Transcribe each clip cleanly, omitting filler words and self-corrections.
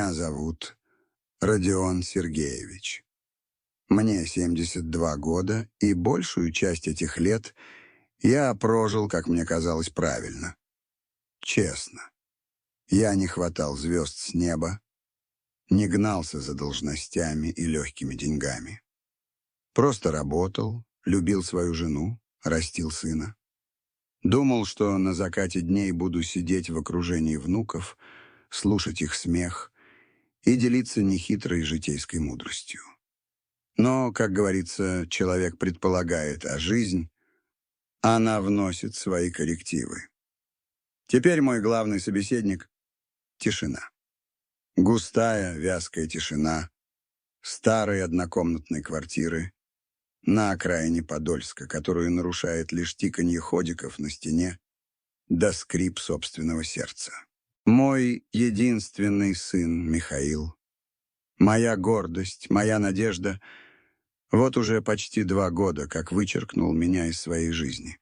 Меня зовут Родион Сергеевич. Мне 72 года, и большую часть этих лет я прожил, как мне казалось, правильно. Честно. Я не хватал звезд с неба, не гнался за должностями и легкими деньгами. Просто работал, любил свою жену, растил сына. Думал, что на закате дней буду сидеть в окружении внуков, слушать их смех и делиться нехитрой житейской мудростью. Но, как говорится, человек предполагает, а жизнь, она вносит свои коррективы. Теперь мой главный собеседник — тишина. Густая, вязкая тишина старой однокомнатной квартиры на окраине Подольска, которую нарушает лишь тиканье ходиков на стене да скрип собственного сердца. Мой единственный сын Михаил, моя гордость, моя надежда, вот уже почти 2 года, как вычеркнул меня из своей жизни.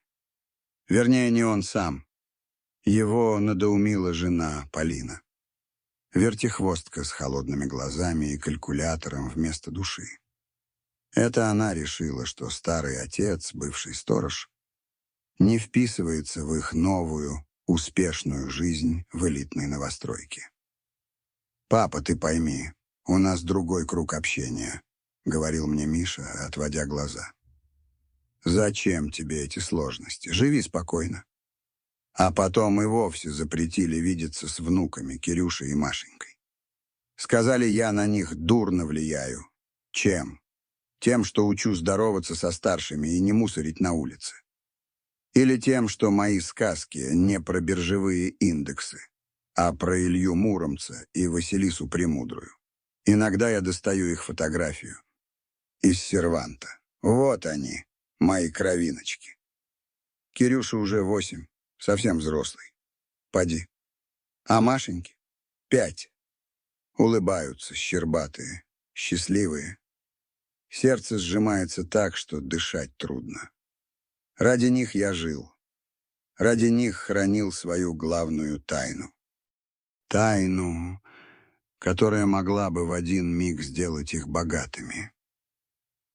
Вернее, не он сам. Его надоумила жена Полина. Вертихвостка с холодными глазами и калькулятором вместо души. Это она решила, что старый отец, бывший сторож, не вписывается в их новую, успешную жизнь в элитной новостройке. «Папа, ты пойми, у нас другой круг общения», — говорил мне Миша, отводя глаза. «Зачем тебе эти сложности? Живи спокойно». А потом и вовсе запретили видеться с внуками Кирюшей и Машенькой. Сказали, я на них дурно влияю. Чем? Тем, что учу здороваться со старшими и не мусорить на улице. Или тем, что мои сказки не про биржевые индексы, а про Илью Муромца и Василису Премудрую. Иногда я достаю их фотографию из серванта. Вот они, мои кровиночки. Кирюша уже 8, совсем взрослый. Поди. А Машеньке 5. Улыбаются, щербатые, счастливые. Сердце сжимается так, что дышать трудно. Ради них я жил. Ради них хранил свою главную тайну. Тайну, которая могла бы в один миг сделать их богатыми.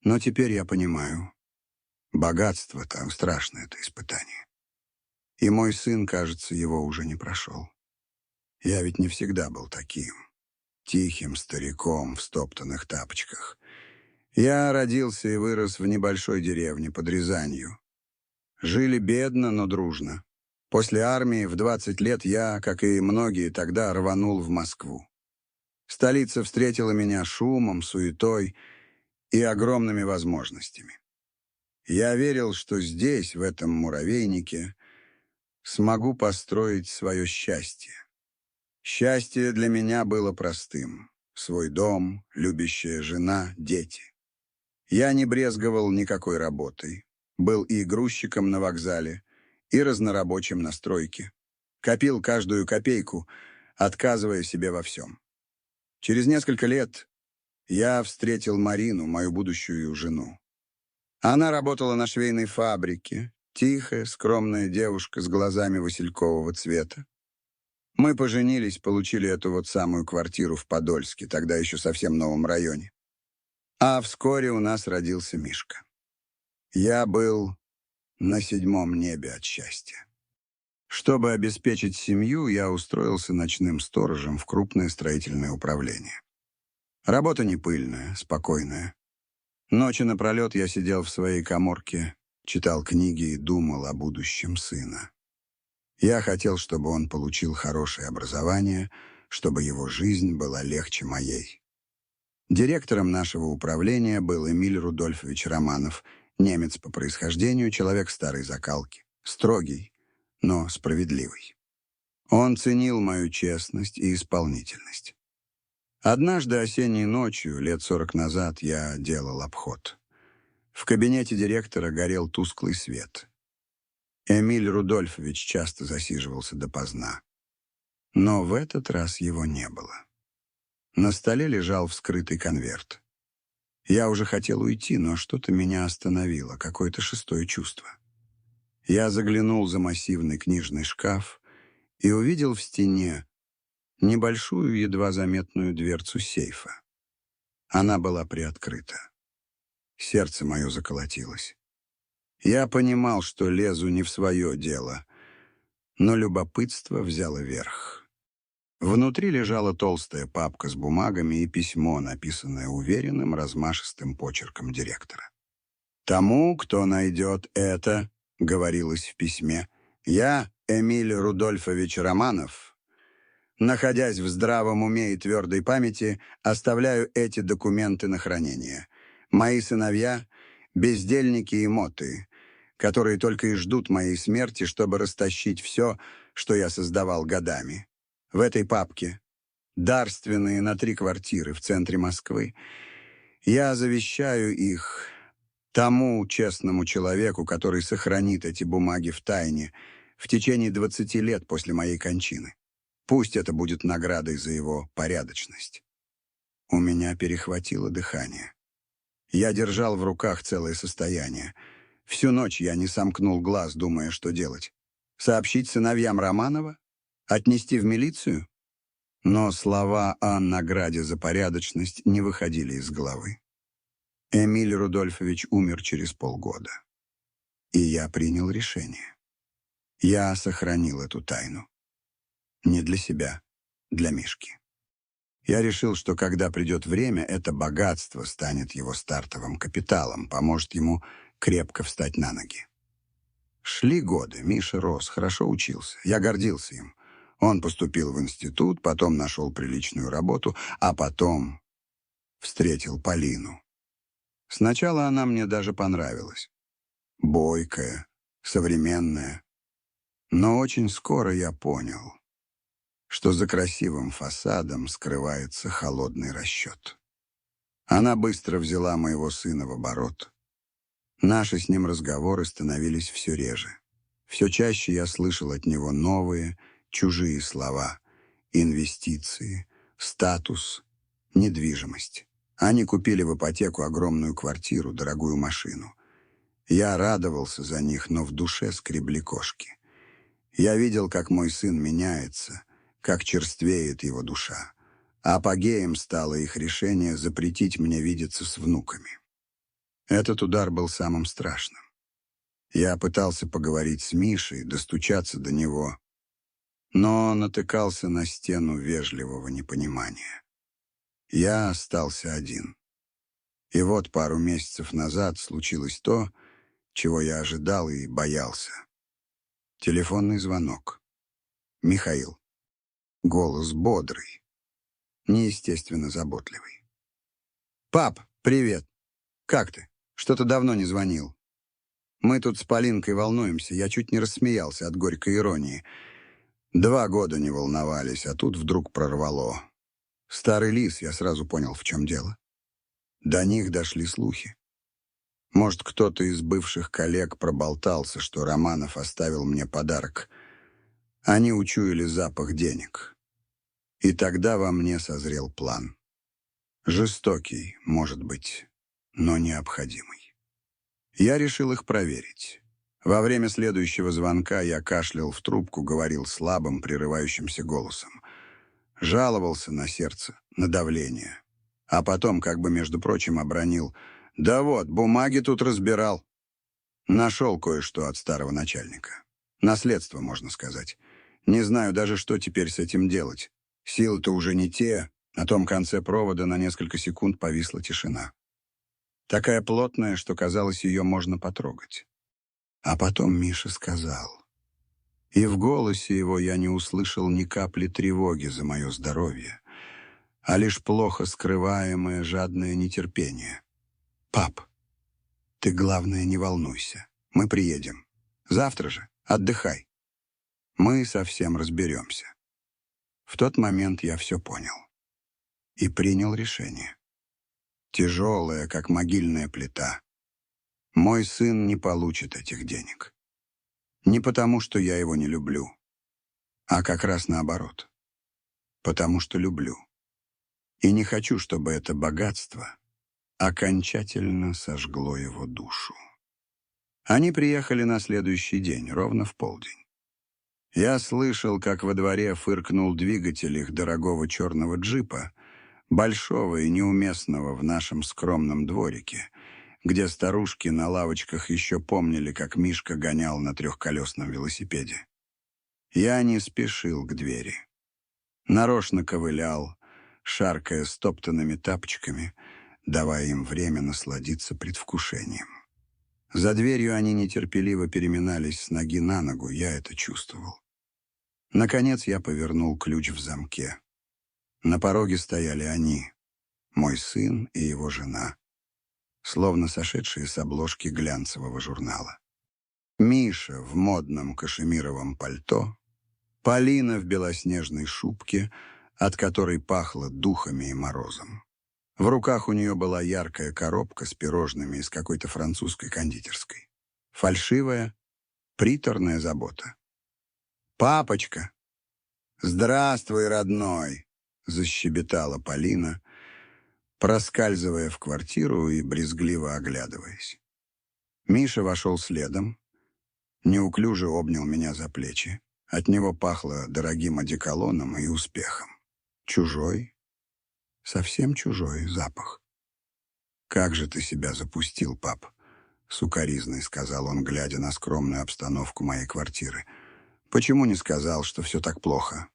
Но теперь я понимаю, богатство там страшное это испытание. И мой сын, кажется, его уже не прошел. Я ведь не всегда был таким. Тихим стариком в стоптанных тапочках. Я родился и вырос в небольшой деревне под Рязанью. Жили бедно, но дружно. После армии в 20 лет я, как и многие тогда, рванул в Москву. Столица встретила меня шумом, суетой и огромными возможностями. Я верил, что здесь, в этом муравейнике, смогу построить свое счастье. Счастье для меня было простым. Свой дом, любящая жена, дети. Я не брезговал никакой работой. Был и грузчиком на вокзале, и разнорабочим на стройке. Копил каждую копейку, отказывая себе во всем. Через несколько лет я встретил Марину, мою будущую жену. Она работала на швейной фабрике, тихая, скромная девушка с глазами василькового цвета. Мы поженились, получили эту вот самую квартиру в Подольске, тогда еще совсем новом районе. А вскоре у нас родился Мишка. Я был на 7-м небе от счастья. Чтобы обеспечить семью, я устроился ночным сторожем в крупное строительное управление. Работа не пыльная, спокойная. Ночи напролет я сидел в своей каморке, читал книги и думал о будущем сына. Я хотел, чтобы он получил хорошее образование, чтобы его жизнь была легче моей. Директором нашего управления был Эмиль Рудольфович Романов, немец по происхождению, человек старой закалки, строгий, но справедливый. Он ценил мою честность и исполнительность. Однажды осенней ночью, лет 40 назад, я делал обход. В кабинете директора горел тусклый свет. Эмиль Рудольфович часто засиживался допоздна. Но в этот раз его не было. На столе лежал вскрытый конверт. Я уже хотел уйти, но что-то меня остановило, какое-то шестое чувство. Я заглянул за массивный книжный шкаф и увидел в стене небольшую, едва заметную дверцу сейфа. Она была приоткрыта. Сердце мое заколотилось. Я понимал, что лезу не в свое дело, но любопытство взяло верх. Внутри лежала толстая папка с бумагами и письмо, написанное уверенным, размашистым почерком директора. «Тому, кто найдет это, — говорилось в письме, — я, Эмиль Рудольфович Романов, находясь в здравом уме и твердой памяти, оставляю эти документы на хранение. Мои сыновья — бездельники и моты, которые только и ждут моей смерти, чтобы растащить все, что я создавал годами. В этой папке, дарственные на 3 квартиры в центре Москвы, я завещаю их тому честному человеку, который сохранит эти бумаги в тайне в течение 20 лет после моей кончины. Пусть это будет наградой за его порядочность». У меня перехватило дыхание. Я держал в руках целое состояние. Всю ночь я не сомкнул глаз, думая, что делать. Сообщить сыновьям Романова? Отнести в милицию? Но слова о награде за порядочность не выходили из головы. Эмиль Рудольфович умер через полгода. И я принял решение. Я сохранил эту тайну. Не для себя, для Мишки. Я решил, что когда придет время, это богатство станет его стартовым капиталом, поможет ему крепко встать на ноги. Шли годы, Миша рос, хорошо учился. Я гордился им. Он поступил в институт, потом нашел приличную работу, а потом встретил Полину. Сначала она мне даже понравилась. Бойкая, современная. Но очень скоро я понял, что за красивым фасадом скрывается холодный расчет. Она быстро взяла моего сына в оборот. Наши с ним разговоры становились все реже. Все чаще я слышал от него новые, чужие слова: инвестиции, статус, недвижимость. Они купили в ипотеку огромную квартиру, дорогую машину. Я радовался за них, но в душе скребли кошки. Я видел, как мой сын меняется, как черствеет его душа. Апогеем стало их решение запретить мне видеться с внуками. Этот удар был самым страшным. Я пытался поговорить с Мишей, достучаться до него, но натыкался на стену вежливого непонимания. Я остался один. И вот пару месяцев назад случилось то, чего я ожидал и боялся. Телефонный звонок. Михаил. Голос бодрый, неестественно заботливый. «Пап, привет! Как ты? Что-то давно не звонил. Мы тут с Полинкой волнуемся, я чуть не рассмеялся от горькой иронии. 2 года не волновались, а тут вдруг прорвало. Старый лис, я сразу понял, в чем дело. До них дошли слухи. Может, кто-то из бывших коллег проболтался, что Романов оставил мне подарок. Они учуяли запах денег. И тогда во мне созрел план. Жестокий, может быть, но необходимый. Я решил их проверить. Во время следующего звонка я кашлял в трубку, говорил слабым, прерывающимся голосом. Жаловался на сердце, на давление. А потом, как бы, между прочим, обронил: «Да вот, бумаги тут разбирал». Нашел кое-что от старого начальника. Наследство, можно сказать. Не знаю даже, что теперь с этим делать. Силы-то уже не те. На том конце провода на несколько секунд повисла тишина. Такая плотная, что казалось, ее можно потрогать. А потом Миша сказал. И в голосе его я не услышал ни капли тревоги за мое здоровье, а лишь плохо скрываемое жадное нетерпение. «Пап, ты, главное, не волнуйся. Мы приедем. Завтра же. Отдыхай. Мы совсем разберемся». В тот момент я все понял. И принял решение. Тяжелое, как могильная плита. Мой сын не получит этих денег. Не потому, что я его не люблю, а как раз наоборот. Потому что люблю. И не хочу, чтобы это богатство окончательно сожгло его душу. Они приехали на следующий день, ровно в полдень. Я слышал, как во дворе фыркнул двигатель их дорогого черного джипа, большого и неуместного в нашем скромном дворике, где старушки на лавочках еще помнили, как Мишка гонял на трехколесном велосипеде. Я не спешил к двери. Нарочно ковылял, шаркая стоптанными тапочками, давая им время насладиться предвкушением. За дверью они нетерпеливо переминались с ноги на ногу, я это чувствовал. Наконец я повернул ключ в замке. На пороге стояли они, мой сын и его жена, словно сошедшие с обложки глянцевого журнала. Миша в модном кашемировом пальто, Полина в белоснежной шубке, от которой пахло духами и морозом. В руках у нее была яркая коробка с пирожными из какой-то французской кондитерской. Фальшивая, приторная забота. «Папочка!» «Здравствуй, родной!» — защебетала Полина, проскальзывая в квартиру и брезгливо оглядываясь. Миша вошел следом, неуклюже обнял меня за плечи. От него пахло дорогим одеколоном и успехом. Чужой, совсем чужой запах. «Как же ты себя запустил, пап?» — сукоризной сказал он, глядя на скромную обстановку моей квартиры. «Почему не сказал, что все так плохо?»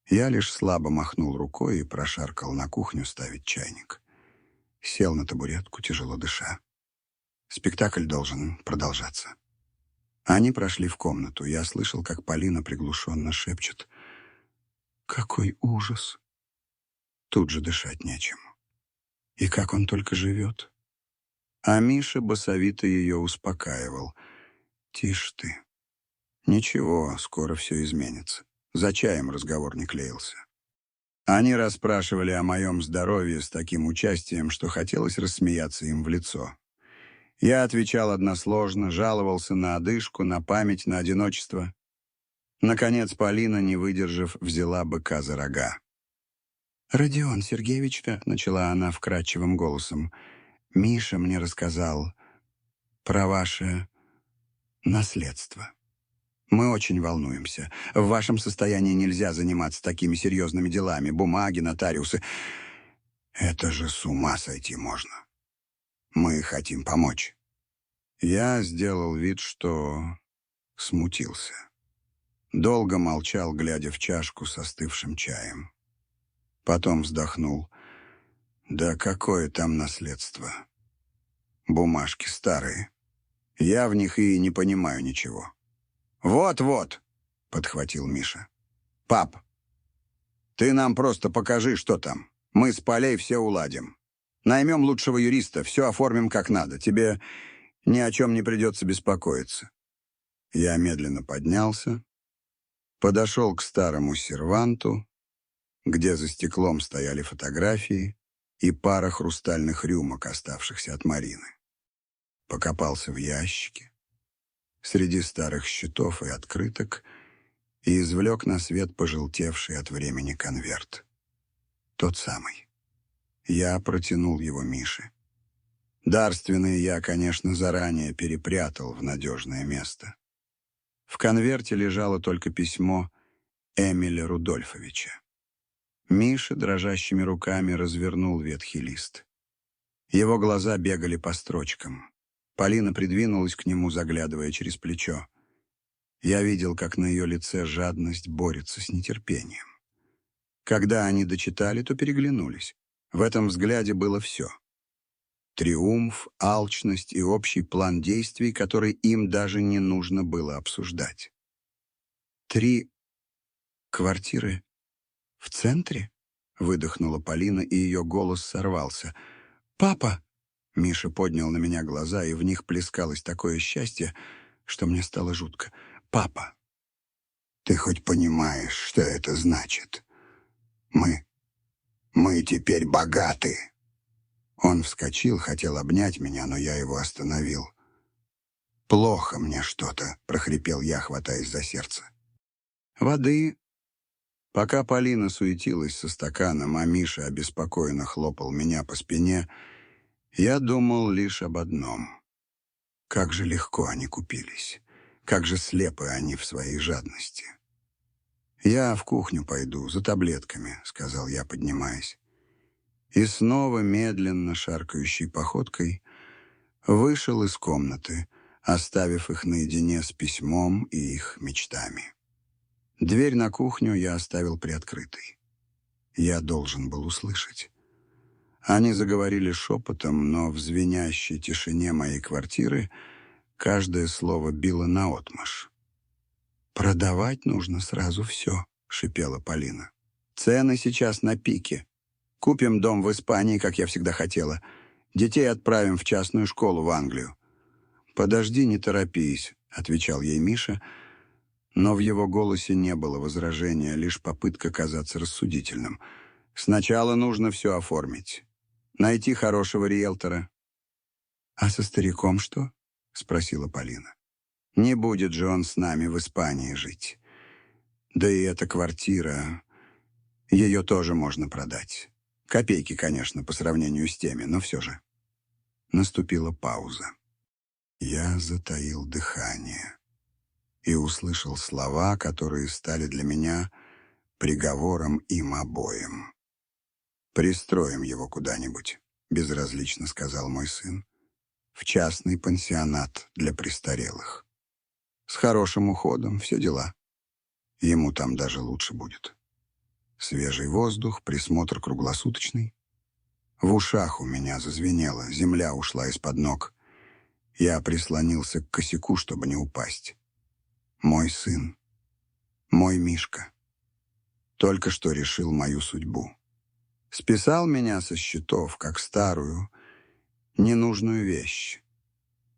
Я лишь слабо махнул рукой и прошаркал на кухню ставить чайник. Сел на табуретку, тяжело дыша. Спектакль должен продолжаться. Они прошли в комнату. Я слышал, как Полина приглушенно шепчет: «Какой ужас!» Тут же дышать нечем. И как он только живет. А Миша басовито ее успокаивал. «Тише ты. Ничего, скоро все изменится». За чаем разговор не клеился. Они расспрашивали о моем здоровье с таким участием, что хотелось рассмеяться им в лицо. Я отвечал односложно, жаловался на одышку, на память, на одиночество. Наконец Полина, не выдержав, взяла быка за рога. «Родион Сергеевич», — начала она вкрадчивым голосом, — «Миша мне рассказал про ваше наследство. Мы очень волнуемся. В вашем состоянии нельзя заниматься такими серьезными делами. Бумаги, нотариусы. Это же с ума сойти можно. Мы хотим помочь». Я сделал вид, что смутился. Долго молчал, глядя в чашку с остывшим чаем. Потом вздохнул. «Да какое там наследство? Бумажки старые. Я в них и не понимаю ничего». «Вот-вот», — подхватил Миша. «Пап, ты нам просто покажи, что там. Мы с Полей все уладим. Наймем лучшего юриста, все оформим как надо. Тебе ни о чем не придется беспокоиться». Я медленно поднялся, подошел к старому серванту, где за стеклом стояли фотографии и пара хрустальных рюмок, оставшихся от Марины. Покопался в ящике, среди старых счетов и открыток, и извлек на свет пожелтевший от времени конверт. Тот самый. Я протянул его Мише. Дарственный я, конечно, заранее перепрятал в надежное место. В конверте лежало только письмо Эмиля Рудольфовича. Миша дрожащими руками развернул ветхий лист. Его глаза бегали по строчкам. Полина придвинулась к нему, заглядывая через плечо. Я видел, как на ее лице жадность борется с нетерпением. Когда они дочитали, то переглянулись. В этом взгляде было все. Триумф, алчность и общий план действий, который им даже не нужно было обсуждать. 3 квартиры в центре? Выдохнула Полина, и ее голос сорвался. «Папа!» Миша поднял на меня глаза, и в них плескалось такое счастье, что мне стало жутко. «Папа, ты хоть понимаешь, что это значит? Мы теперь богаты!» Он вскочил, хотел обнять меня, но я его остановил. «Плохо мне что-то», — прохрипел я, хватаясь за сердце. «Воды». Пока Полина суетилась со стаканом, а Миша обеспокоенно хлопал меня по спине, я думал лишь об одном. Как же легко они купились. Как же слепы они в своей жадности. «Я в кухню пойду за таблетками», — сказал я, поднимаясь. И снова, медленно шаркающей походкой, вышел из комнаты, оставив их наедине с письмом и их мечтами. Дверь на кухню я оставил приоткрытой. Я должен был услышать. Они заговорили шепотом, но в звенящей тишине моей квартиры каждое слово било наотмашь. «Продавать нужно сразу все», — шипела Полина. «Цены сейчас на пике. Купим дом в Испании, как я всегда хотела. Детей отправим в частную школу в Англию». «Подожди, не торопись», — отвечал ей Миша, но в его голосе не было возражения, лишь попытка казаться рассудительным. «Сначала нужно все оформить. Найти хорошего риэлтора». «А со стариком что?» — спросила Полина. «Не будет же он с нами в Испании жить. Да и эта квартира, ее тоже можно продать. Копейки, конечно, по сравнению с теми, но все же». Наступила пауза. Я затаил дыхание и услышал слова, которые стали для меня приговором им обоим. «Пристроим его куда-нибудь», — безразлично сказал мой сын, «в частный пансионат для престарелых. С хорошим уходом, все дела. Ему там даже лучше будет. Свежий воздух, присмотр круглосуточный». В ушах у меня зазвенело, земля ушла из-под ног. Я прислонился к косяку, чтобы не упасть. Мой сын, мой Мишка, только что решил мою судьбу. Списал меня со счетов, как старую, ненужную вещь.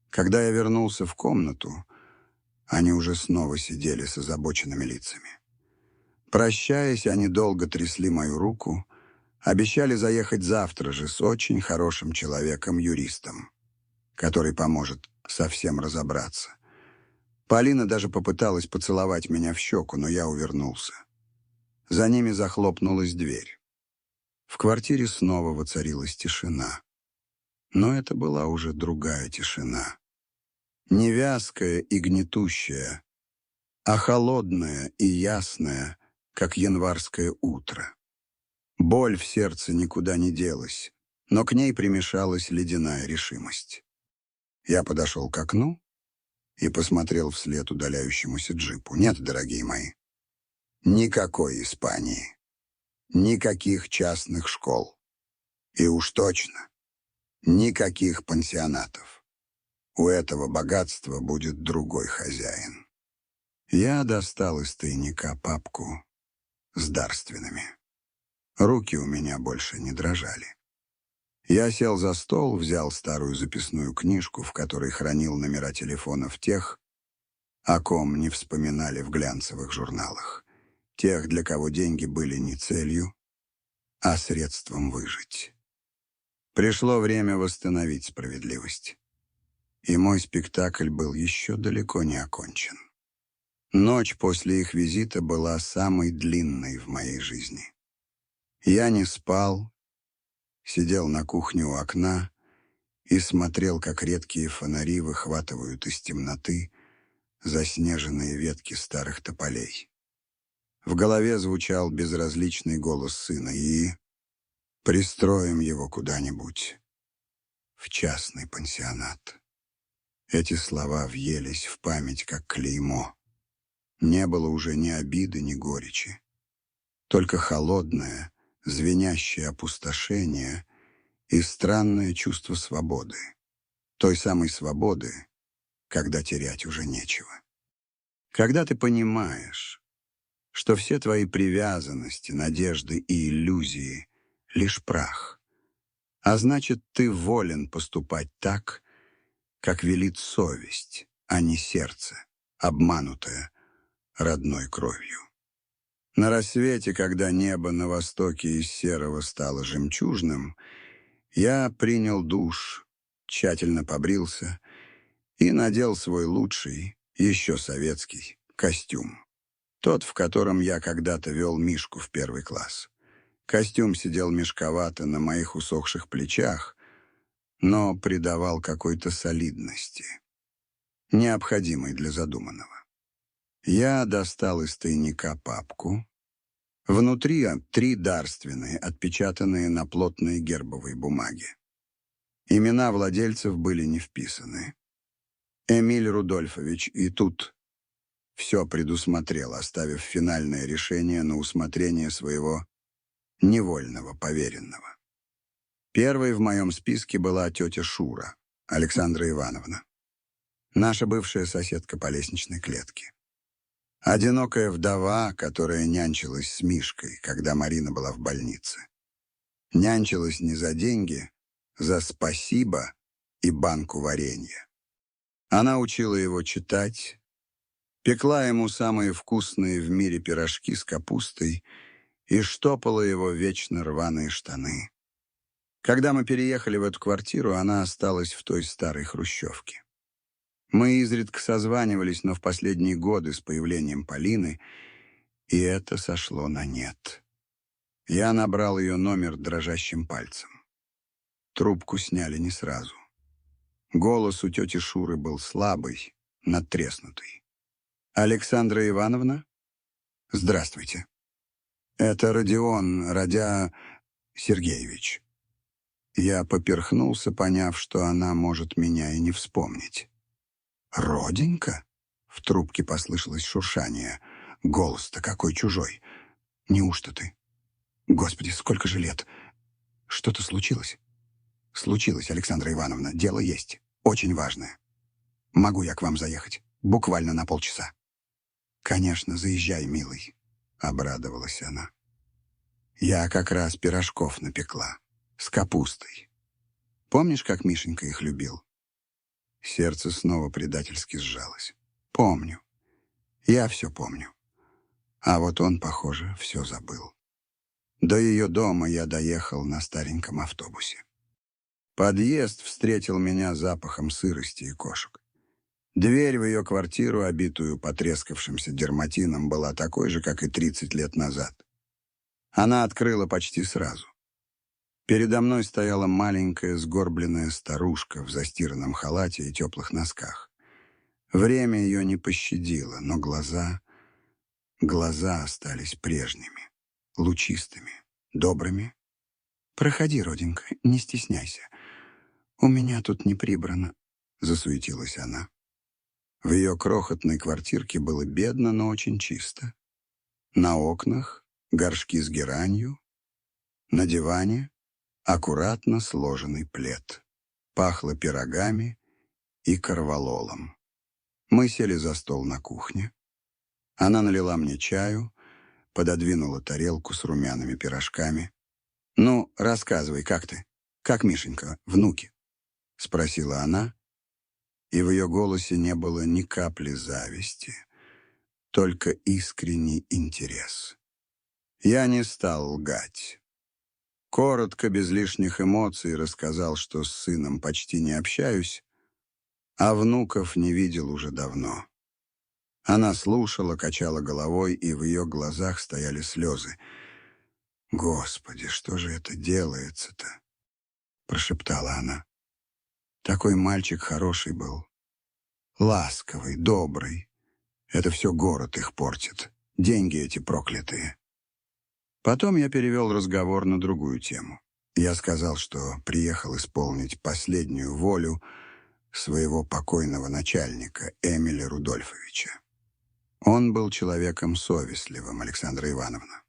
Когда я вернулся в комнату, они уже снова сидели с озабоченными лицами. Прощаясь, они долго трясли мою руку, обещали заехать завтра же с очень хорошим человеком-юристом, который поможет совсем разобраться. Полина даже попыталась поцеловать меня в щеку, но я увернулся. За ними захлопнулась дверь. В квартире снова воцарилась тишина. Но это была уже другая тишина. Не вязкая и гнетущая, а холодная и ясная, как январское утро. Боль в сердце никуда не делась, но к ней примешалась ледяная решимость. Я подошел к окну и посмотрел вслед удаляющемуся джипу. Нет, дорогие мои, никакой Испании, никаких частных школ. И уж точно никаких пансионатов. У этого богатства будет другой хозяин. Я достал из тайника папку с дарственными. Руки у меня больше не дрожали. Я сел за стол, взял старую записную книжку, в которой хранил номера телефонов тех, о ком не вспоминали в глянцевых журналах. Тех, для кого деньги были не целью, а средством выжить. Пришло время восстановить справедливость. И мой спектакль был еще далеко не окончен. Ночь после их визита была самой длинной в моей жизни. Я не спал, сидел на кухне у окна и смотрел, как редкие фонари выхватывают из темноты заснеженные ветки старых тополей. В голове звучал безразличный голос сына: и пристроим его куда-нибудь в частный пансионат. Эти слова въелись в память, как клеймо. Не было уже ни обиды, ни горечи. Только холодное, звенящее опустошение и странное чувство свободы. Той самой свободы, когда терять уже нечего. Когда ты понимаешь, что все твои привязанности, надежды и иллюзии — лишь прах, а значит, ты волен поступать так, как велит совесть, а не сердце, обманутое родной кровью. На рассвете, когда небо на востоке из серого стало жемчужным, я принял душ, тщательно побрился и надел свой лучший, еще советский, костюм. Тот, в котором я когда-то вел Мишку в первый класс. Костюм сидел мешковато на моих усохших плечах, но придавал какой-то солидности. необходимый для задуманного. Я достал из тайника папку. Внутри 3 дарственные, отпечатанные на плотной гербовой бумаге. Имена владельцев были не вписаны. Эмиль Рудольфович и тут все предусмотрел, оставив финальное решение на усмотрение своего невольного поверенного. Первой в моем списке была тетя Шура, Александра Ивановна, наша бывшая соседка по лестничной клетке. Одинокая вдова, которая нянчилась с Мишкой, когда Марина была в больнице. Нянчилась не за деньги, за спасибо и банку варенья. Она учила его читать, пекла ему самые вкусные в мире пирожки с капустой и штопала его вечно рваные штаны. Когда мы переехали в эту квартиру, она осталась в той старой хрущевке. Мы изредка созванивались, но в последние годы с появлением Полины, и это сошло на нет. Я набрал ее номер дрожащим пальцем. Трубку сняли не сразу. Голос у тети Шуры был слабый, надтреснутый. «Александра Ивановна? Здравствуйте. Это Родион Сергеевич». Я поперхнулся, поняв, что она может меня и не вспомнить. «Роденька?» — в трубке послышалось шуршание. «Голос-то какой чужой. Неужто ты? Господи, сколько же лет! Что-то случилось?» «Случилось, Александра Ивановна. Дело есть. Очень важное. Могу я к вам заехать? Буквально на полчаса». «Конечно, заезжай, милый», — обрадовалась она. «Я как раз пирожков напекла. С капустой. Помнишь, как Мишенька их любил?» Сердце снова предательски сжалось. «Помню. Я все помню. А вот он, похоже, все забыл». До ее дома я доехал на стареньком автобусе. Подъезд встретил меня запахом сырости и кошек. Дверь в ее квартиру, обитую потрескавшимся дерматином, была такой же, как и 30 лет назад. Она открыла почти сразу. Передо мной стояла маленькая сгорбленная старушка в застиранном халате и теплых носках. Время ее не пощадило, но глаза остались прежними, лучистыми, добрыми. «Проходи, роденька, не стесняйся. У меня тут не прибрано», — засуетилась она. В ее крохотной квартирке было бедно, но очень чисто. На окнах горшки с геранью, на диване аккуратно сложенный плед. Пахло пирогами и корвалолом. Мы сели за стол на кухне. Она налила мне чаю, пододвинула тарелку с румяными пирожками. «Ну, рассказывай, как ты? Как Мишенька, внуки?» — спросила она, и в ее голосе не было ни капли зависти, только искренний интерес. Я не стал лгать. Коротко, без лишних эмоций, рассказал, что с сыном почти не общаюсь, а внуков не видел уже давно. Она слушала, качала головой, и в ее глазах стояли слезы. «Господи, что же это делается-то?» — прошептала она. «Такой мальчик хороший был. Ласковый, добрый. Это все город их портит. Деньги эти проклятые». Потом я перевел разговор на другую тему. Я сказал, что приехал исполнить последнюю волю своего покойного начальника, Эмиля Рудольфовича. Он был человеком совестливым, Александра Ивановна.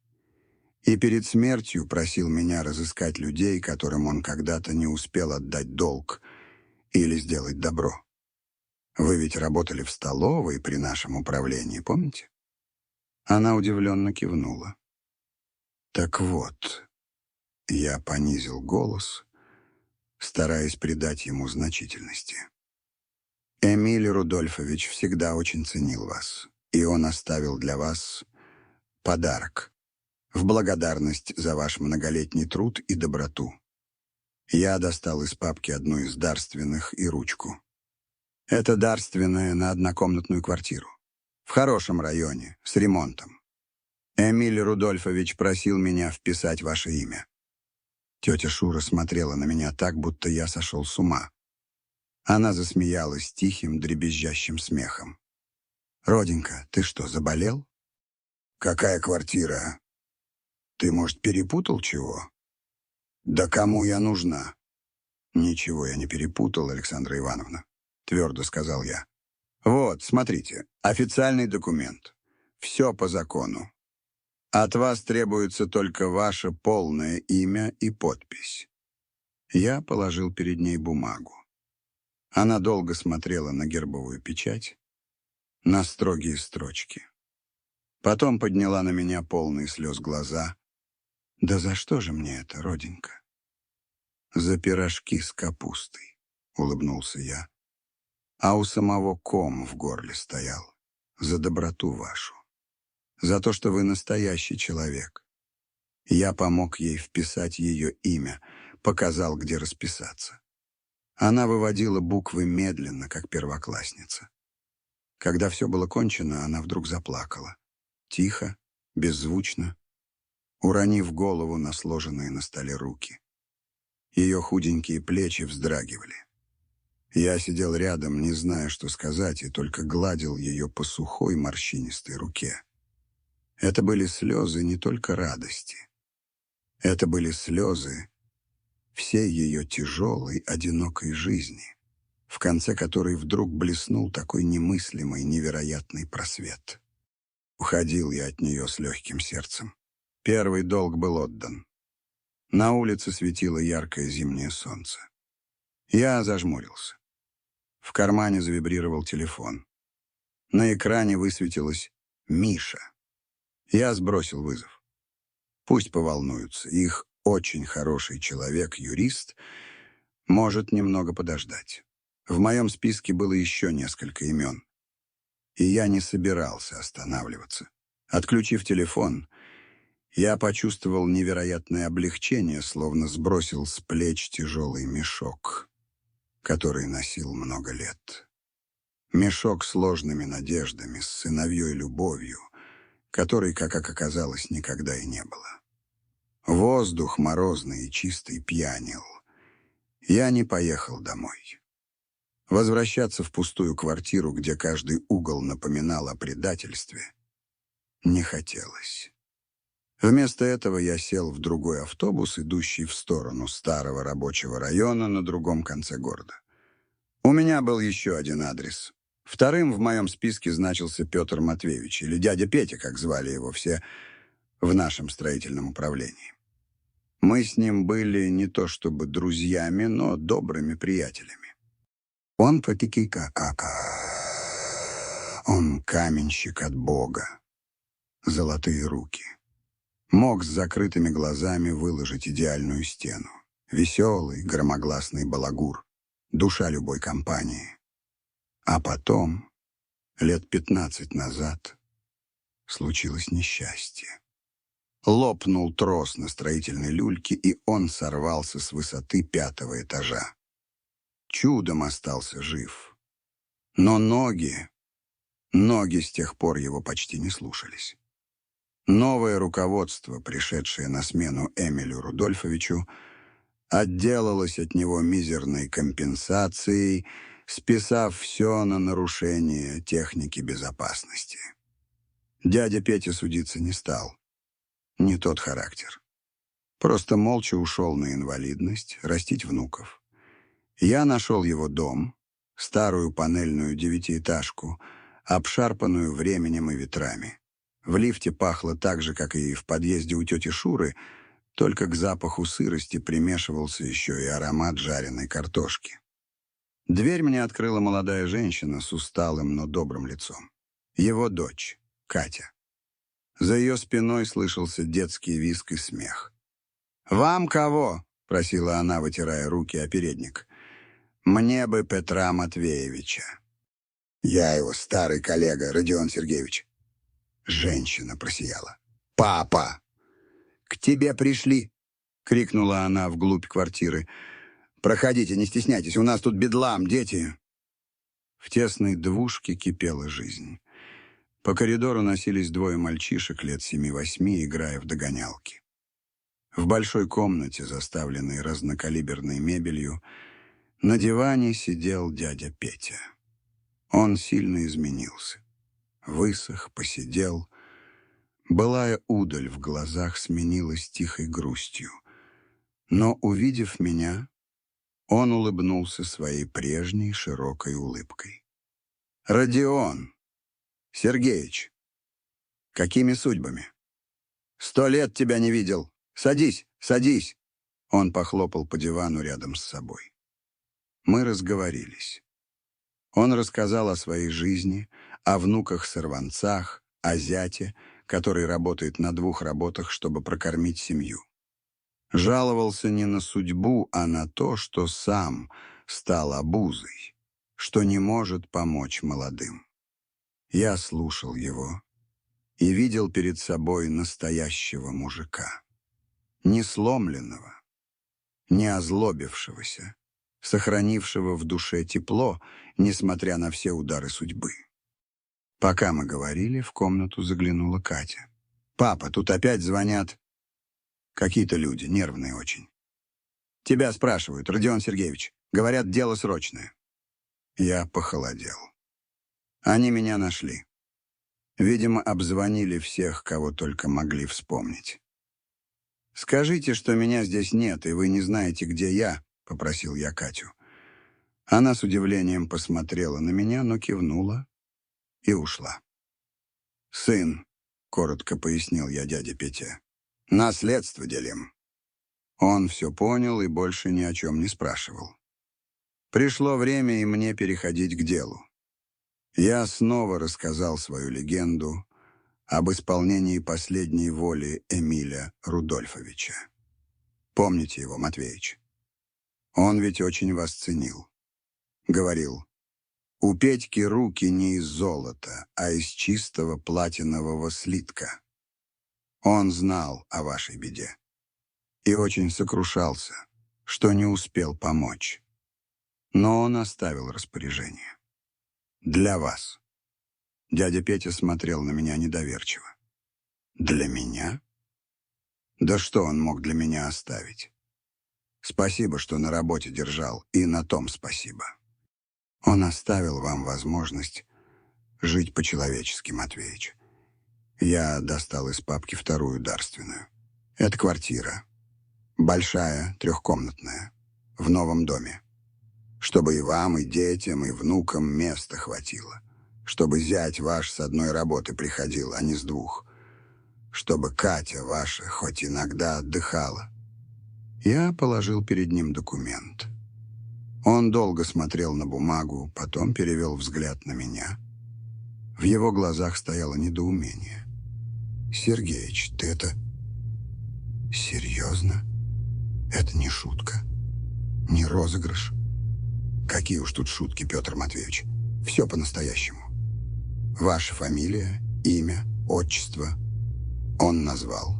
И перед смертью просил меня разыскать людей, которым он когда-то не успел отдать долг или сделать добро. Вы ведь работали в столовой при нашем управлении, помните? Она удивленно кивнула. Так вот, я понизил голос, стараясь придать ему значительности. Эмиль Рудольфович всегда очень ценил вас, и он оставил для вас подарок в благодарность за ваш многолетний труд и доброту. Я достал из папки одну из дарственных и ручку. Это дарственная на однокомнатную квартиру. В хорошем районе, с ремонтом. Эмиль Рудольфович просил меня вписать ваше имя. Тетя Шура смотрела на меня так, будто я сошел с ума. Она засмеялась тихим, дребезжащим смехом. «Роденька, ты что, заболел?» «Какая квартира? Ты, может, перепутал чего?» «Да кому я нужна?» «Ничего я не перепутал, Александра Ивановна», — твердо сказал я. «Вот, смотрите, официальный документ. Все по закону. От вас требуется только ваше полное имя и подпись». Я положил перед ней бумагу. Она долго смотрела на гербовую печать, на строгие строчки. Потом подняла на меня полные слез глаза. «Да за что же мне это, роденька?» «За пирожки с капустой», — улыбнулся я. А у самого ком в горле стоял. «За доброту вашу. За то, что вы настоящий человек». Я помог ей вписать ее имя, показал, где расписаться. Она выводила буквы медленно, как первоклассница. Когда все было кончено, она вдруг заплакала. Тихо, беззвучно, уронив голову на сложенные на столе руки. Ее худенькие плечи вздрагивали. Я сидел рядом, не зная, что сказать, и только гладил ее по сухой морщинистой руке. Это были слезы не только радости. Это были слезы всей ее тяжелой, одинокой жизни, в конце которой вдруг блеснул такой немыслимый, невероятный просвет. Уходил я от нее с легким сердцем. Первый долг был отдан. На улице светило яркое зимнее солнце. Я зажмурился. В кармане завибрировал телефон. На экране высветилось «Миша». Я сбросил вызов. Пусть поволнуются. Их очень хороший человек, юрист, может немного подождать. В моем списке было еще несколько имен. И я не собирался останавливаться. Отключив телефон, я почувствовал невероятное облегчение, словно сбросил с плеч тяжелый мешок, который носил много лет. Мешок с ложными надеждами, с сыновьей любовью, которой, как оказалось, никогда и не было. Воздух морозный и чистый пьянил. Я не поехал домой. Возвращаться в пустую квартиру, где каждый угол напоминал о предательстве, не хотелось. Вместо этого я сел в другой автобус, идущий в сторону старого рабочего района на другом конце города. У меня был еще один адрес. Вторым в моем списке значился Петр Матвеевич, или дядя Петя, как звали его все в нашем строительном управлении. Мы с ним были не то чтобы друзьями, но добрыми приятелями. Он какака. Он каменщик от Бога. Золотые руки. Мог с закрытыми глазами выложить идеальную стену. Веселый, громогласный балагур. Душа любой компании. А потом, лет 15 назад, случилось несчастье. Лопнул трос на строительной люльке, и он сорвался с высоты 5-го этажа. Чудом остался жив. Но ноги с тех пор его почти не слушались. Новое руководство, пришедшее на смену Эмилю Рудольфовичу, отделалось от него мизерной компенсацией, списав все на нарушение техники безопасности. Дядя Петя судиться не стал. Не тот характер. Просто молча ушел на инвалидность, растить внуков. Я нашел его дом, старую панельную 9-этажку, обшарпанную временем и ветрами. В лифте пахло так же, как и в подъезде у тети Шуры, только к запаху сырости примешивался еще и аромат жареной картошки. Дверь мне открыла молодая женщина с усталым, но добрым лицом. Его дочь, Катя. За ее спиной слышался детский визг и смех. «Вам кого?» — просила она, вытирая руки о передник. «Мне бы Петра Матвеевича». «Я его старый коллега, Родион Сергеевич». Женщина просияла. «Папа! К тебе пришли!» — крикнула она вглубь квартиры. «Проходите, не стесняйтесь, у нас тут бедлам, дети!» В тесной двушке кипела жизнь. По коридору носились двое мальчишек лет 7-8, играя в догонялки. В большой комнате, заставленной разнокалиберной мебелью, На диване сидел дядя Петя. Он сильно изменился. Высох, поседел. Былая удаль в глазах сменилась тихой грустью. Но, увидев меня, он улыбнулся своей прежней широкой улыбкой. «Родион! Сергеич! Какими судьбами? 100 лет тебя не видел! Садись, садись!» Он похлопал по дивану рядом с собой. Мы разговорились. Он рассказал о своей жизни, о внуках-сорванцах, о зяте, который работает на 2 работах, чтобы прокормить семью. Жаловался не на судьбу, а на то, что сам стал обузой, что не может помочь молодым. Я слушал его и видел перед собой настоящего мужика. Не сломленного, не озлобившегося, сохранившего в душе тепло, несмотря на все удары судьбы. Пока мы говорили, в комнату заглянула Катя. «Папа, тут опять звонят какие-то люди, нервные очень. Тебя спрашивают, Родион Сергеевич. Говорят, дело срочное». Я похолодел. Они меня нашли. Видимо, обзвонили всех, кого только могли вспомнить. «Скажите, что меня здесь нет, и вы не знаете, где я», — попросил я Катю. Она с удивлением посмотрела на меня, но кивнула и ушла. «Сын», — коротко пояснил я дяде Пете, — «наследство делим». Он все понял и больше ни о чем не спрашивал. Пришло время и мне переходить к делу. Я снова рассказал свою легенду об исполнении последней воли Эмиля Рудольфовича. Помните его, Матвеич? Он ведь очень вас ценил. Говорил: «У Петьки руки не из золота, а из чистого платинового слитка». Он знал о вашей беде и очень сокрушался, что не успел помочь. Но он оставил распоряжение. Для вас. Дядя Петя смотрел на меня недоверчиво. Для меня? Да что он мог для меня оставить? Спасибо, что на работе держал, и на том спасибо. Он оставил вам возможность жить по-человечески, Матвеич. Я достал из папки 2-ю дарственную. Это квартира. Большая, 3-комнатная. В новом доме. Чтобы и вам, и детям, и внукам места хватило. Чтобы зять ваш с 1 работы приходил, а не с 2. Чтобы Катя ваша хоть иногда отдыхала. Я положил перед ним документ. Он долго смотрел на бумагу, потом перевел взгляд на меня. В его глазах стояло недоумение. «Сергеич, ты это серьезно? Это не шутка? Не розыгрыш?» «Какие уж тут шутки, Петр Матвеевич. Все по-настоящему. Ваша фамилия, имя, отчество». Он назвал.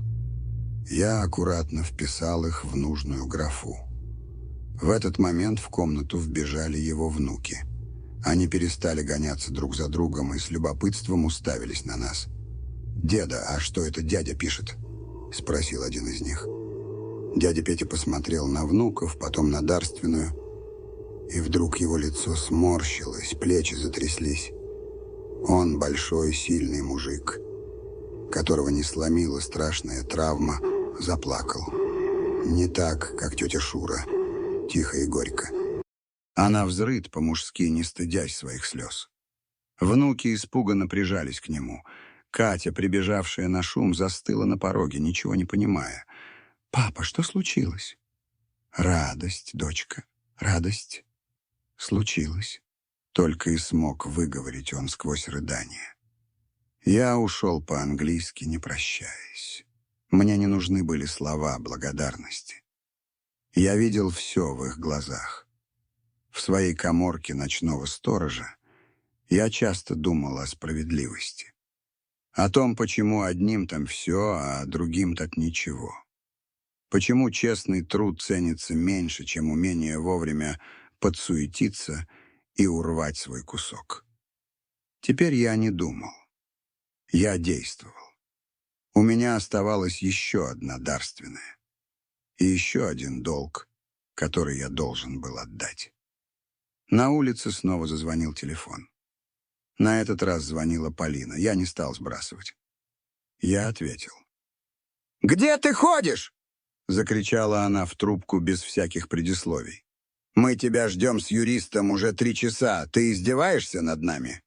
Я аккуратно вписал их в нужную графу. В этот момент в комнату вбежали его внуки. Они перестали гоняться друг за другом и с любопытством уставились на нас. «Деда, а что это дядя пишет?» — спросил один из них. Дядя Петя посмотрел на внуков, потом на дарственную, и вдруг его лицо сморщилось, плечи затряслись. Он большой, сильный мужик, которого не сломила страшная травма, заплакал. Не так, как тетя Шура, тихо и горько. Она взрыт по-мужски, не стыдясь своих слез. Внуки испуганно прижались к нему. Катя, прибежавшая на шум, застыла на пороге, ничего не понимая. «Папа, что случилось?» «Радость, дочка, радость. Случилось». Только и смог выговорить он сквозь рыдание. Я ушел по-английски, не прощаясь. Мне не нужны были слова благодарности. Я видел все в их глазах. В своей каморке ночного сторожа я часто думал о справедливости. О том, почему одним там все, а другим так ничего. Почему честный труд ценится меньше, чем умение вовремя подсуетиться и урвать свой кусок. Теперь я не думал. Я действовал. У меня оставалась еще одна дарственная. И еще один долг, который я должен был отдать. На улице снова зазвонил телефон. На этот раз звонила Полина. Я не стал сбрасывать. Я ответил. «Где ты ходишь?» — закричала она в трубку без всяких предисловий. «Мы тебя ждем с юристом уже 3 часа. Ты издеваешься над нами?»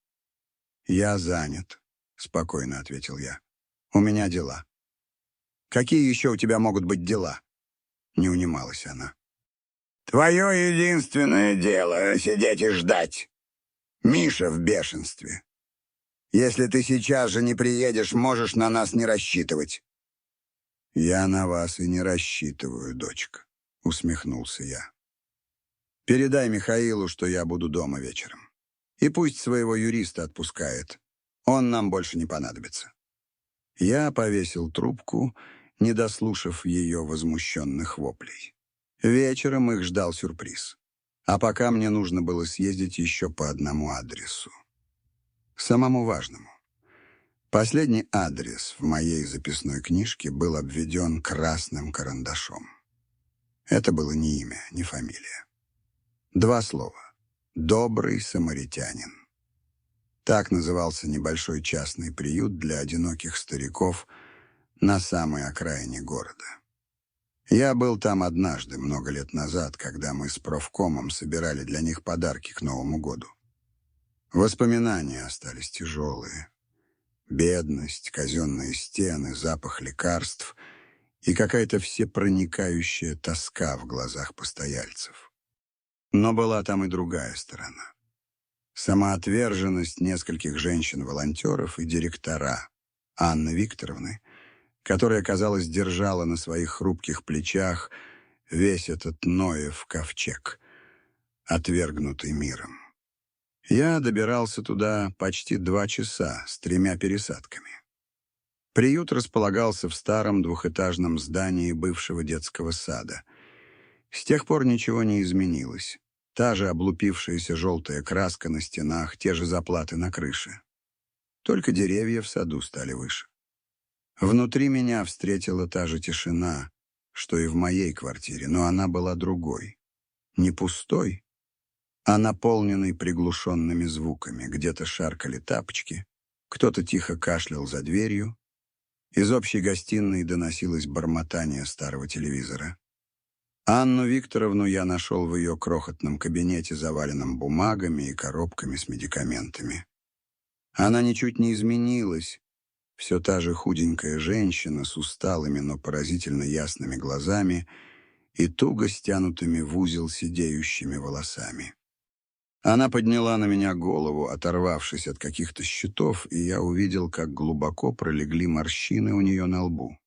«Я занят», — спокойно ответил я. «У меня дела». «Какие еще у тебя могут быть дела?» — не унималась она. «Твое единственное дело — сидеть и ждать. Миша в бешенстве. Если ты сейчас же не приедешь, можешь на нас не рассчитывать». «Я на вас и не рассчитываю, дочка», — усмехнулся я. «Передай Михаилу, что я буду дома вечером. И пусть своего юриста отпускает. Он нам больше не понадобится». Я повесил трубку, не дослушав ее возмущенных воплей. Вечером их ждал сюрприз. А пока мне нужно было съездить еще по одному адресу. Самому важному. Последний адрес в моей записной книжке был обведен красным карандашом. Это было не имя, не фамилия. 2 слова. «Добрый самаритянин». Так назывался небольшой частный приют для одиноких стариков на самой окраине города. Я был там однажды, много лет назад, когда мы с профкомом собирали для них подарки к Новому году. Воспоминания остались тяжелые. Бедность, казенные стены, запах лекарств и какая-то всепроникающая тоска в глазах постояльцев. Но была там и другая сторона. Самоотверженность нескольких женщин-волонтеров и директора Анны Викторовны, которая, казалось, держала на своих хрупких плечах весь этот Ноев ковчег, отвергнутый миром. Я добирался туда почти 2 часа с 3 пересадками. Приют располагался в старом двухэтажном здании бывшего детского сада. С тех пор ничего не изменилось. Та же облупившаяся желтая краска на стенах, те же заплаты на крыше. Только деревья в саду стали выше. Внутри меня встретила та же тишина, что и в моей квартире, но она была другой. Не пустой, а наполненной приглушенными звуками. Где-то шаркали тапочки, кто-то тихо кашлял за дверью. Из общей гостиной доносилось бормотание старого телевизора. Анну Викторовну я нашел в ее крохотном кабинете, заваленном бумагами и коробками с медикаментами. Она ничуть не изменилась. Все та же худенькая женщина с усталыми, но поразительно ясными глазами и туго стянутыми в узел сидеющими волосами. Она подняла на меня голову, оторвавшись от каких-то счетов, и я увидел, как глубоко пролегли морщины у нее на лбу.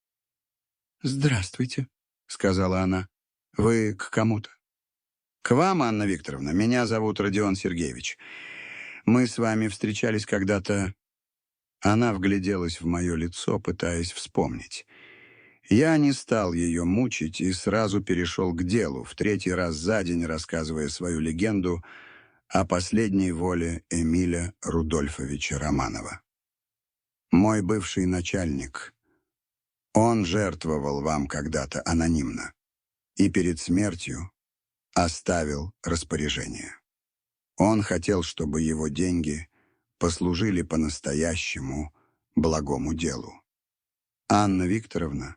«Здравствуйте», — сказала она. «Вы к кому-то?» «К вам, Анна Викторовна. Меня зовут Родион Сергеевич. Мы с вами встречались когда-то...» Она вгляделась в мое лицо, пытаясь вспомнить. Я не стал ее мучить и сразу перешел к делу, в 3-й раз за день рассказывая свою легенду о последней воле Эмиля Рудольфовича Романова. «Мой бывший начальник, он жертвовал вам когда-то анонимно и перед смертью оставил распоряжение. Он хотел, чтобы его деньги послужили по-настоящему благому делу. Анна Викторовна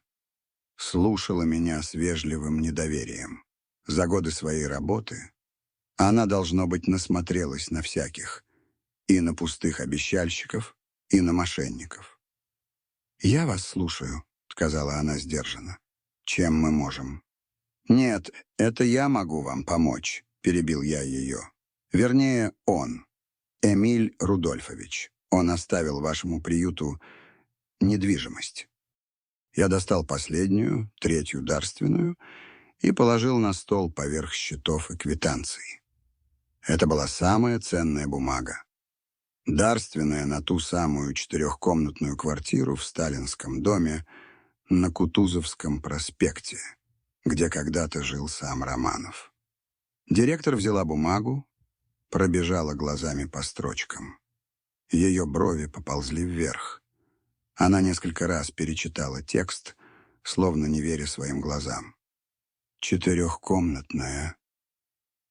слушала меня с вежливым недоверием. За годы своей работы она, должно быть, насмотрелась на всяких, и на пустых обещальщиков, и на мошенников. «Я вас слушаю», — сказала она сдержанно. «Чем мы можем?» «Нет, это я могу вам помочь», — перебил я ее. «Вернее, он, Эмиль Рудольфович. Он оставил вашему приюту недвижимость». Я достал последнюю, 3-ю дарственную, и положил на стол поверх счетов и квитанций. Это была самая ценная бумага. Дарственная на ту самую 4-комнатную квартиру в сталинском доме на Кутузовском проспекте, где когда-то жил сам Романов. Директор взяла бумагу, пробежала глазами по строчкам. Ее брови поползли вверх. Она несколько раз перечитала текст, словно не веря своим глазам. 4-комнатная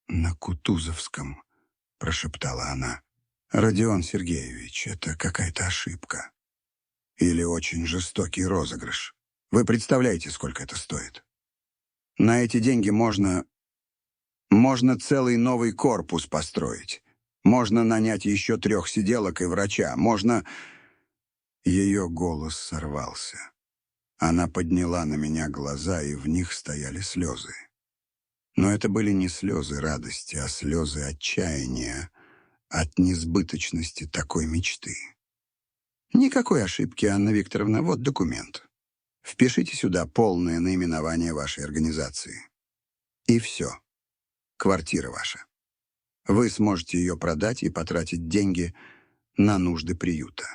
на Кутузовском. — прошептала она. «Родион Сергеевич, это какая-то ошибка. Или очень жестокий розыгрыш. Вы представляете, сколько это стоит? На эти деньги можно целый новый корпус построить. Можно нанять еще 3 сиделок и врача. Можно...» Ее голос сорвался. Она подняла на меня глаза, и в них стояли слезы. Но это были не слезы радости, а слезы отчаяния от несбыточности такой мечты. «Никакой ошибки, Анна Викторовна, вот документ. Впишите сюда полное наименование вашей организации. И все. Квартира ваша. Вы сможете ее продать и потратить деньги на нужды приюта».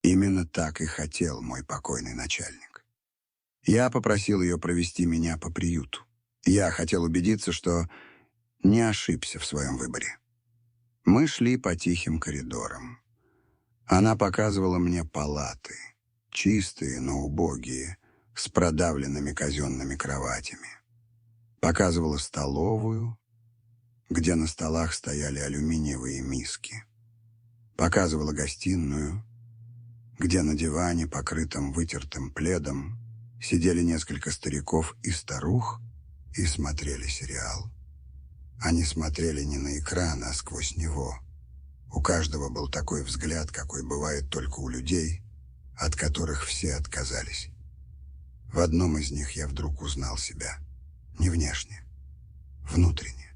Именно так и хотел мой покойный начальник. Я попросил ее провести меня по приюту. Я хотел убедиться, что не ошибся в своем выборе. Мы шли по тихим коридорам. Она показывала мне палаты, чистые, но убогие, с продавленными казенными кроватями. Показывала столовую, где на столах стояли алюминиевые миски. Показывала гостиную, где на диване, покрытом вытертым пледом, сидели несколько стариков и старух и смотрели сериал. Они смотрели не на экран, а сквозь него. У каждого был такой взгляд, какой бывает только у людей, от которых все отказались. В одном из них я вдруг узнал себя. Не внешне, внутренне.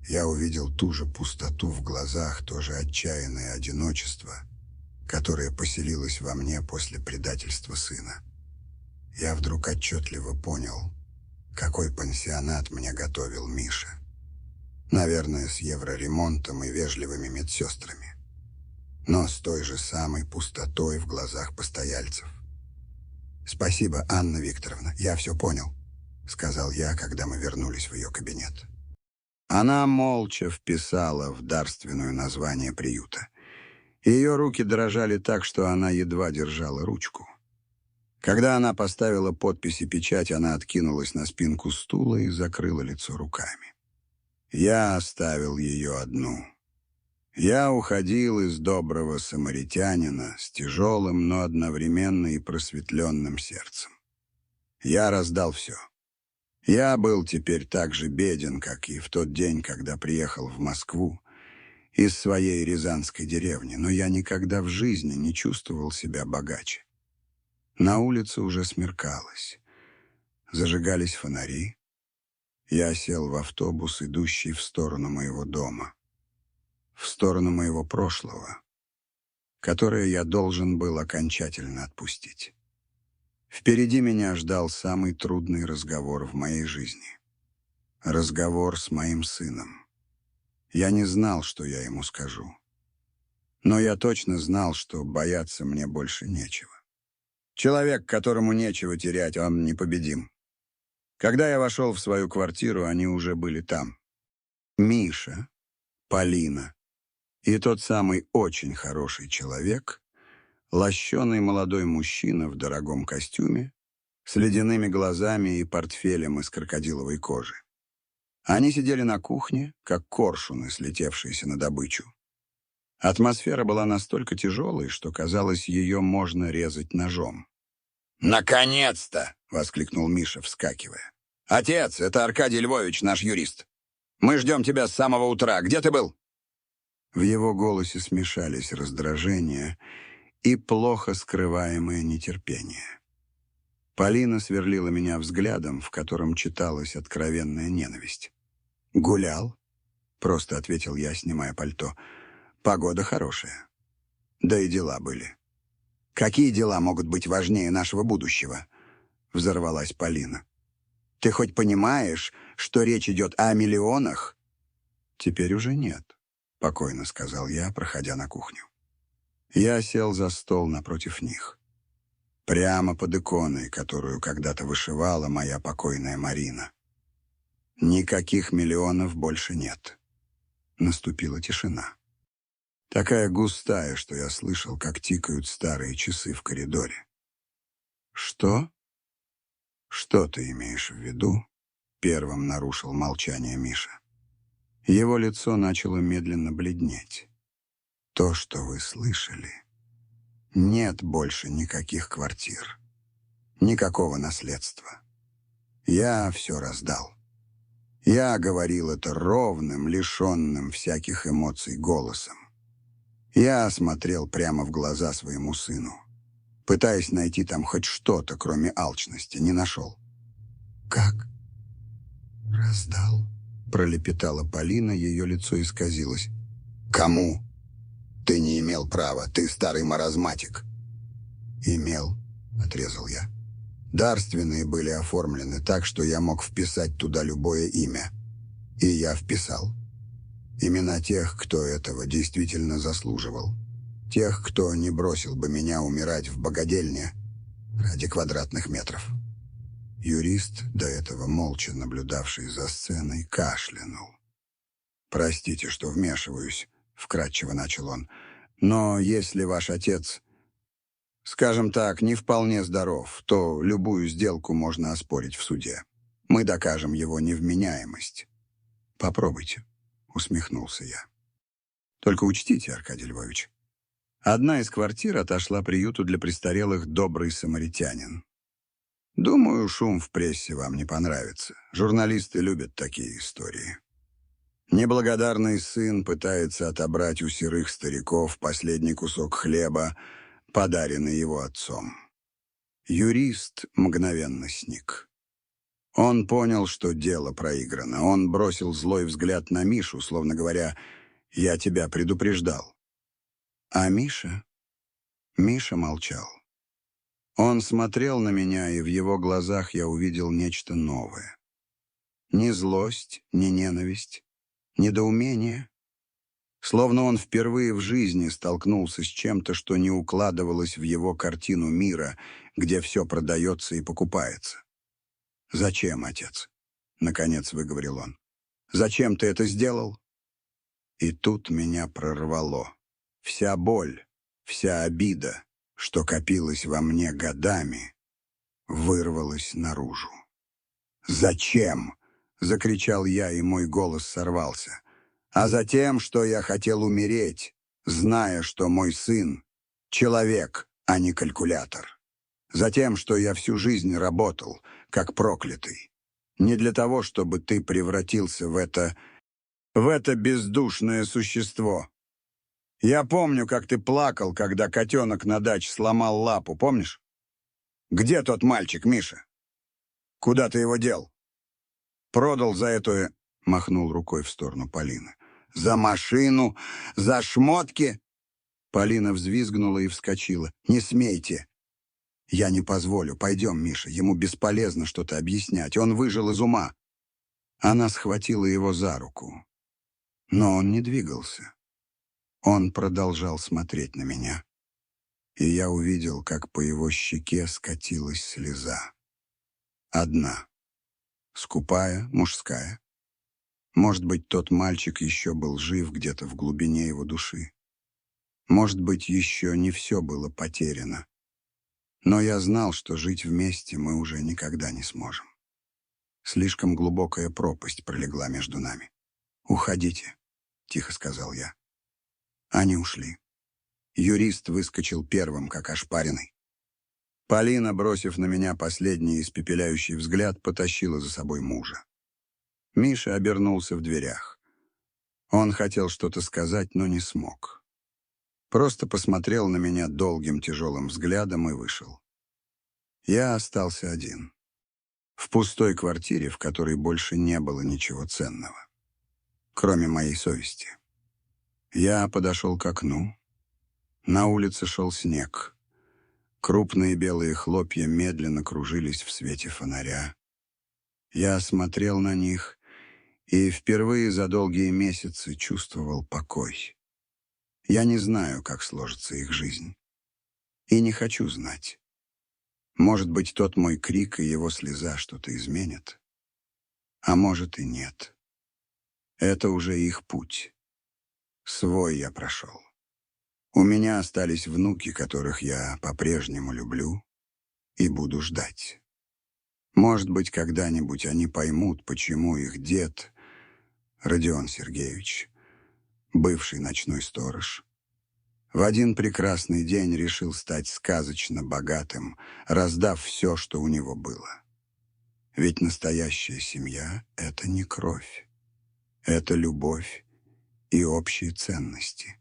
Я увидел ту же пустоту в глазах, то же отчаянное одиночество, которое поселилось во мне после предательства сына. Я вдруг отчетливо понял, какой пансионат мне готовил Миша. Наверное, с евроремонтом и вежливыми медсестрами. Но с той же самой пустотой в глазах постояльцев. «Спасибо, Анна Викторовна, я все понял», — сказал я, когда мы вернулись в ее кабинет. Она молча вписала в дарственное название приюта. Ее руки дрожали так, что она едва держала ручку. Когда она поставила подпись и печать, она откинулась на спинку стула и закрыла лицо руками. Я оставил ее одну. Я уходил из доброго самаритянина с тяжелым, но одновременно и просветленным сердцем. Я раздал все. Я был теперь так же беден, как и в тот день, когда приехал в Москву из своей рязанской деревни, но я никогда в жизни не чувствовал себя богаче. На улице уже смеркалось. Зажигались фонари. Я сел в автобус, идущий в сторону моего дома. В сторону моего прошлого, которое я должен был окончательно отпустить. Впереди меня ждал самый трудный разговор в моей жизни. Разговор с моим сыном. Я не знал, что я ему скажу. Но я точно знал, что бояться мне больше нечего. Человек, которому нечего терять, он непобедим. Когда я вошел в свою квартиру, они уже были там. Миша, Полина и тот самый очень хороший человек, лощеный молодой мужчина в дорогом костюме, с ледяными глазами и портфелем из крокодиловой кожи. Они сидели на кухне, как коршуны, слетевшиеся на добычу. Атмосфера была настолько тяжелой, что, казалось, ее можно резать ножом. «Наконец-то!» — воскликнул Миша, вскакивая. «Отец, это Аркадий Львович, наш юрист. Мы ждем тебя с самого утра. Где ты был?» В его голосе смешались раздражение и плохо скрываемое нетерпение. Полина сверлила меня взглядом, в котором читалась откровенная ненависть. «Гулял?» — просто ответил я, снимая пальто. «Погода хорошая. Да и дела были». «Какие дела могут быть важнее нашего будущего?» — взорвалась Полина. «Ты хоть понимаешь, что речь идет о миллионах?» «Теперь уже нет», — спокойно сказал я, проходя на кухню. Я сел за стол напротив них. Прямо под иконой, которую когда-то вышивала моя покойная Марина. Никаких миллионов больше нет. Наступила тишина. Такая густая, что я слышал, как тикают старые часы в коридоре. «Что? Что ты имеешь в виду?» — первым нарушил молчание Миша. Его лицо начало медленно бледнеть. То, что вы слышали, нет больше никаких квартир, никакого наследства. Я все раздал. Я говорил это ровным, лишенным всяких эмоций голосом. Я смотрел прямо в глаза своему сыну, пытаясь найти там хоть что-то, кроме алчности, не нашел. «Как? Раздал?» — пролепетала Полина, ее лицо исказилось. «Кому? Ты не имел права, ты старый маразматик». «Имел», — отрезал я. «Дарственные были оформлены так, что я мог вписать туда любое имя. И я вписал. Имена тех, кто этого действительно заслуживал. Тех, кто не бросил бы меня умирать в богадельне ради квадратных метров». Юрист, до этого молча наблюдавший за сценой, кашлянул. «Простите, что вмешиваюсь», — вкратчиво начал он. «Но если ваш отец, скажем так, не вполне здоров, то любую сделку можно оспорить в суде. Мы докажем его невменяемость». «Попробуйте», — усмехнулся я. «Только учтите, Аркадий Львович, одна из квартир отошла приюту для престарелых «Добрый самаритянин». Думаю, шум в прессе вам не понравится. Журналисты любят такие истории. Неблагодарный сын пытается отобрать у серых стариков последний кусок хлеба, подаренный его отцом. Юрист мгновенно сник. Он понял, что дело проиграно. Он бросил злой взгляд на Мишу, словно говоря, «Я тебя предупреждал». А Миша молчал. Он смотрел на меня, и в его глазах я увидел нечто новое. Не злость, не ненависть, недоумение. Словно он впервые в жизни столкнулся с чем-то, что не укладывалось в его картину мира, где все продается и покупается. «Зачем, отец?» — наконец выговорил он. «Зачем ты это сделал?» И тут меня прорвало. Вся боль, вся обида, что копилось во мне годами, вырвалось наружу. «Зачем?» — закричал я, и мой голос сорвался. «А затем, что я хотел умереть, зная, что мой сын — человек, а не калькулятор. Затем, что я всю жизнь работал, как проклятый. Не для того, чтобы ты превратился в это бездушное существо. Я помню, как ты плакал, когда котенок на даче сломал лапу, помнишь? Где тот мальчик, Миша? Куда ты его дел? Продал за эту...» — махнул рукой в сторону Полины. «За машину? За шмотки?» Полина взвизгнула и вскочила. «Не смейте!» «Я не позволю. Пойдем, Миша. Ему бесполезно что-то объяснять. Он выжил из ума». Она схватила его за руку. Но он не двигался. Он продолжал смотреть на меня. И я увидел, как по его щеке скатилась слеза. Одна. Скупая, мужская. Может быть, тот мальчик еще был жив где-то в глубине его души. Может быть, еще не все было потеряно. Но я знал, что жить вместе мы уже никогда не сможем. Слишком глубокая пропасть пролегла между нами. «Уходите», — тихо сказал я. Они ушли. Юрист выскочил первым, как ошпаренный. Полина, бросив на меня последний испепеляющий взгляд, потащила за собой мужа. Миша обернулся в дверях. Он хотел что-то сказать, но не смог. Просто посмотрел на меня долгим тяжелым взглядом и вышел. Я остался один. В пустой квартире, в которой больше не было ничего ценного, кроме моей совести. Я подошел к окну. На улице шел снег. Крупные белые хлопья медленно кружились в свете фонаря. Я смотрел на них и впервые за долгие месяцы чувствовал покой. Я не знаю, как сложится их жизнь. И не хочу знать. Может быть, тот мой крик и его слеза что-то изменят. А может и нет. Это уже их путь. Свой я прошел. У меня остались внуки, которых я по-прежнему люблю и буду ждать. Может быть, когда-нибудь они поймут, почему их дед Родион Сергеевич, бывший ночной сторож, в один прекрасный день решил стать сказочно богатым, раздав все, что у него было. Ведь настоящая семья — это не кровь. Это любовь и общие ценности.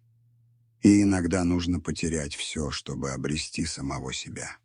И иногда нужно потерять все, чтобы обрести самого себя.